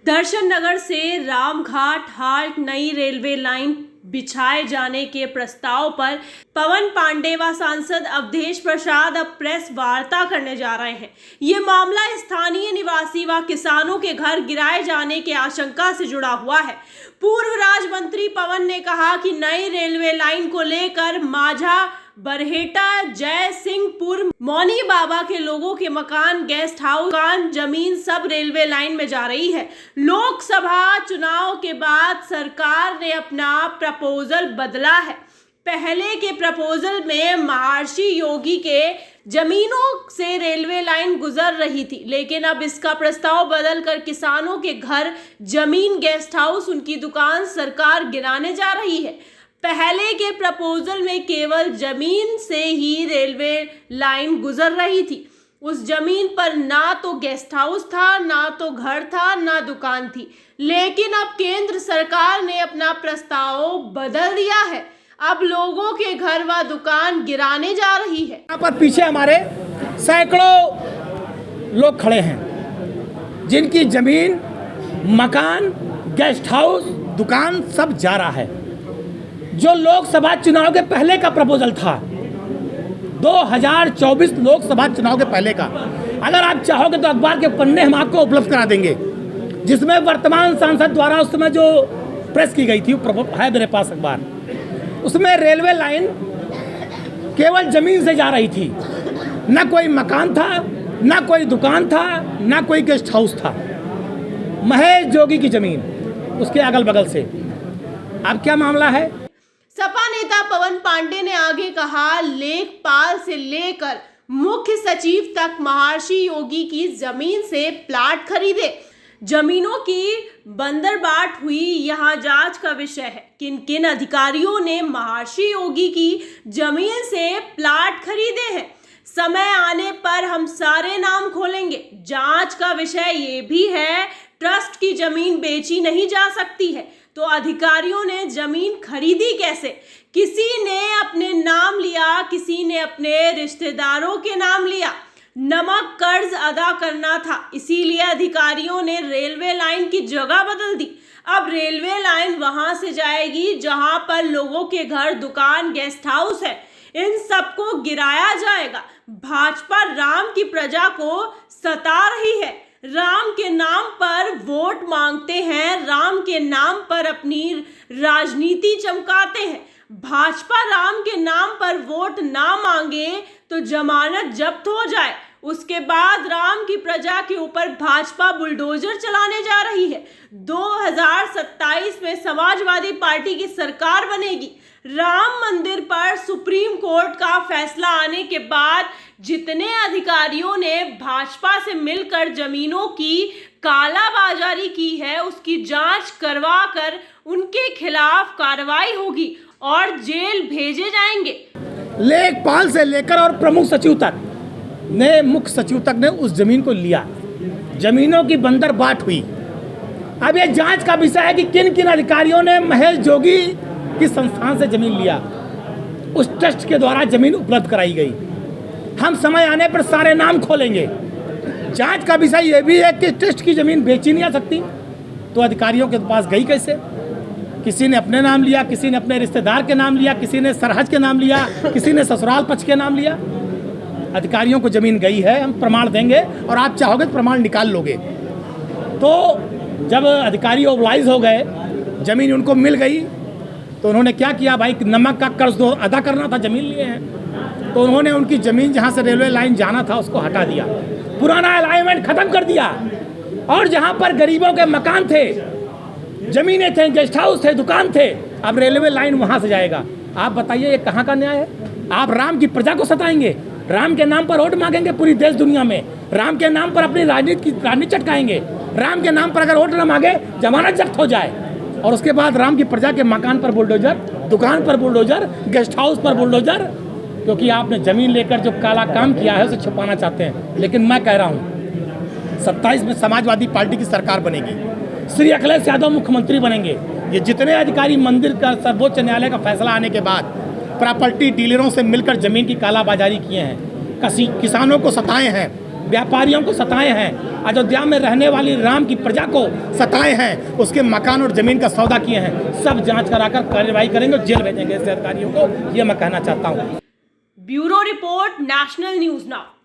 दर्शन नगर से रामघाट हाल्ट नई railway line बिछाए जाने के प्रस्ताव पर पवन पांडे व सांसद अवधेश प्रसाद अब प्रेस वार्ता करने जा रहे हैं। ये मामला स्थानीय निवासी व किसानों के घर गिराए जाने की आशंका से जुड़ा हुआ है। पूर्व राज्य मंत्री पवन ने कहा कि नई रेलवे लाइन को लेकर माझा, बरहेटा, जय सिंहपुर, मौनी बाबा के लोगों के मकान, गेस्ट हाउस, दुकान, जमीन सब रेलवे लाइन में जा रही है। लोकसभा चुनाव के बाद सरकार ने अपना प्रपोजल बदला है। पहले के प्रपोजल में महर्षि योगी के जमीनों से रेलवे लाइन गुजर रही थी, लेकिन अब इसका प्रस्ताव बदलकर किसानों के घर, जमीन, गेस्ट हाउस, उनकी दुकान सरकार गिराने जा रही है। पहले के प्रपोजल में केवल जमीन से ही रेलवे लाइन गुजर रही थी। उस जमीन पर ना तो गेस्ट हाउस था, ना तो घर था, ना दुकान थी। लेकिन अब केंद्र सरकार ने अपना प्रस्ताव बदल दिया है। अब लोगों के घर व दुकान गिराने जा रही है। यहाँ पर पीछे हमारे सैकड़ों लोग खड़े हैं जिनकी जमीन, मकान, गेस्ट हाउस, दुकान सब जा रहा है। जो लोकसभा चुनाव के पहले का प्रपोजल था, 2024 लोकसभा चुनाव के पहले का, अगर आप चाहोगे तो अखबार के पन्ने हम आपको उपलब्ध करा देंगे, जिसमें वर्तमान सांसद द्वारा उस समय जो प्रेस की गई थी, है मेरे पास अखबार। उसमें रेलवे लाइन केवल जमीन से जा रही थी, ना कोई मकान था, ना कोई दुकान था, ना कोई गेस्ट हाउस था। महेश जोगी की जमीन उसके अगल बगल से। अब क्या मामला है? सपा नेता पवन पांडे ने आगे कहा, लेखपाल से लेकर मुख्य सचिव तक महर्षि योगी की जमीन से प्लाट खरीदे। जमीनों की बंदरबाट हुई, यहाँ जांच का विषय है। किन किन अधिकारियों ने महर्षि योगी की जमीन से प्लाट खरीदे हैं, समय आने पर हम सारे नाम खोलेंगे। जांच का विषय ये भी है, ट्रस्ट की जमीन बेची नहीं जा सकती है, तो अधिकारियों ने जमीन खरीदी कैसे? किसी ने अपने नाम लिया, किसी ने अपने रिश्तेदारों के नाम लिया। नमक कर्ज अदा करना था, इसीलिए अधिकारियों ने रेलवे लाइन की जगह बदल दी। अब रेलवे लाइन वहां से जाएगी जहां पर लोगों के घर, दुकान, गेस्ट हाउस है। इन सबको गिराया जाएगा। भाजपा राम की प्रजा को सता रही है। राम के नाम पर वोट मांगते हैं, राम के नाम पर अपनी राजनीति चमकाते हैं। भाजपा राम के नाम पर वोट ना मांगे तो जमानत जब्त हो जाए, उसके बाद राम की प्रजा के ऊपर भाजपा बुलडोजर चलाने जा रही है। 2027 में समाजवादी पार्टी की सरकार बनेगी। राम मंदिर पर सुप्रीम कोर्ट का फैसला आने के बाद जितने अधिकारियों ने भाजपा से मिलकर जमीनों की कालाबाजारी की है, उसकी जांच करवा कर उनके खिलाफ कार्रवाई होगी और जेल भेजे जाएंगे। लेखपाल से लेकर और प्रमुख सचिव तक ने, मुख्य सचिव तक ने उस जमीन को लिया। जमीनों की बंदरबाट हुई। अब ये जांच का विषय है कि किन किन अधिकारियों ने महेश जोगी की संस्थान से जमीन लिया। उस ट्रस्ट के द्वारा जमीन उपलब्ध कराई गई। हम समय आने पर सारे नाम खोलेंगे। जांच का विषय यह भी है कि ट्रस्ट की जमीन बेची नहीं जा सकती, तो अधिकारियों के पास गई कैसे? किसी ने अपने नाम लिया, किसी ने अपने रिश्तेदार के नाम लिया, किसी ने सरहज के नाम लिया, किसी ने ससुराल पक्ष के नाम लिया। अधिकारियों को जमीन गई है, हम प्रमाण देंगे और आप चाहोगे तो प्रमाण निकाल लोगे। तो जब अधिकारी ओबलाइज हो गए, जमीन उनको मिल गई, तो उन्होंने क्या किया? भाई, नमक का कर्ज तो अदा करना था, जमीन लिए हैं, तो उन्होंने उनकी जमीन जहाँ से रेलवे लाइन जाना था उसको हटा दिया, पुराना अलाइनमेंट खत्म कर दिया। और जहाँ पर गरीबों के मकान थे, जमीनें थे, गेस्ट हाउस थे, दुकान थे, अब रेलवे लाइन वहाँ से जाएगा। आप बताइए ये कहाँ का न्याय है? आप राम की प्रजा को सताएंगे, राम के नाम पर वोट मांगेंगे पूरी देश दुनिया में, राम के नाम पर अपनी राजनीति चटकाएंगे, राम के नाम पर अगर वोट न मांगे जमानत जब्त हो जाए, और उसके बाद राम की प्रजा के मकान पर बुलडोजर, दुकान पर बुलडोजर, गेस्ट हाउस पर बुलडोजर, क्योंकि आपने जमीन लेकर जो काला काम किया है उसे छुपाना चाहते हैं। लेकिन मैं कह रहा हूँ 27 में समाजवादी पार्टी की सरकार बनेगी, श्री अखिलेश यादव मुख्यमंत्री बनेंगे। ये जितने अधिकारी मंदिर का सर्वोच्च न्यायालय का फैसला आने के बाद प्रॉपर्टी डीलरों से मिलकर जमीन की कालाबाजारी किए हैं, किसानों को सताए हैं, व्यापारियों को सताए हैं, अयोध्या में रहने वाली राम की प्रजा को सताए हैं, उसके मकान और ज़मीन का सौदा किए हैं, सब जांच कराकर कार्रवाई करेंगे और जेल भेजेंगे ऐसे अधिकारियों को, ये मैं कहना चाहता हूँ। Bureau report, national news now.